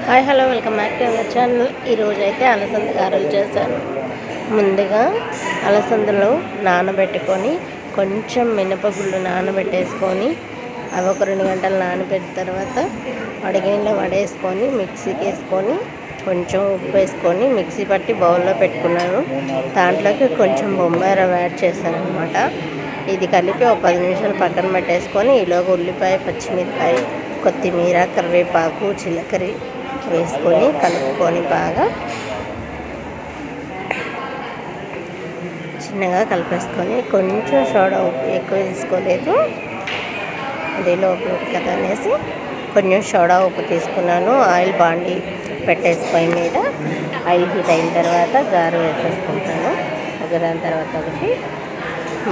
Hi hello welcome back to our channel. ఈరోజు అయితే అలసంద గారెలు చేశాను. ముందుగా అలసందలు నానబెట్టుకొని కొంచెం మినపగుళ్ళు నానబెట్టేసుకొని అవి ఒక 2 గంటలు నానబెట్టిన తర్వాత వడగిన్నెలో వడేసుకొని మిక్సీకి వేసుకొని కొంచెం ఉప్పు వేసుకొని మిక్సీ పట్టి బౌల్లో పెట్టుకున్నాను. దాంట్లోకి కొంచెం బొంబాయి రవ్వ యాడ్ చేశాను అనమాట. ఇది కలిపి ఒక 10 నిమిషాలు పక్కన పెట్టేసుకొని ఈలోగా ఉల్లిపాయ, పచ్చిమిరపాయ, కొత్తిమీర, కరివేపాకు, జీలకర్ర వేసుకొని కలుపుకొని బాగా చిన్నగా కలిపేసుకొని కొంచెం సోడా ఉప్పు ఎక్కువ తీసుకోలేదు, అది లోపల కదా అనేసి కొంచెం సోడా ఉప్పు తీసుకున్నాను. ఆయిల్ బాండి పెట్టేసుకొని మీద ఆయిల్ హీట్ అయిన తర్వాత గారె వేసేసుకుంటాను. దాని తర్వాత ఒకటి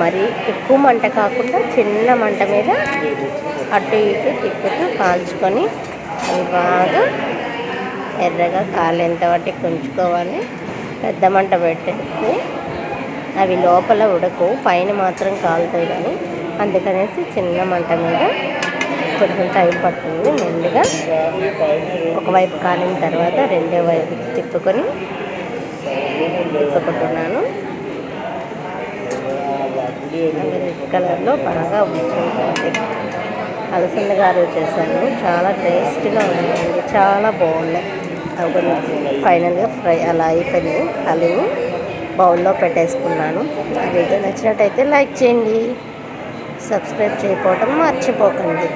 మరి ఎక్కువ మంట కాకుండా చిన్న మంట మీద అటు ఇటు తిప్పుతూ కాల్చుకొని అవి బాగా ఎర్రగా కాలేంత వాటికి ఉంచుకోవాలి. పెద్ద మంట పెట్టేసి అవి లోపల ఉడకవు, పైన మాత్రం కాలుతాయి. కానీ అందుకనేసి చిన్న మంట మీద కొంచెం టైం పడుతుంది. మెల్లిగా ఒకవైపు కాలిన తర్వాత రెండో వైపు తిప్పుకుంటున్నాను. రెడ్ కలర్లో బాగా వచ్చింది. అలసంద గారెలు చేశాను, చాలా టేస్ట్గా ఉన్నాయండి, చాలా బాగున్నాయి. అవి ఫైనల్గా ఫ్రై అలా అయిపోయినాయి. కలిగి బౌల్లో పెట్టేసుకున్నాను. ఆ వీడియో నచ్చినట్టయితే లైక్ చేయండి, సబ్స్క్రైబ్ చేయకపోవటం మర్చిపోకండి.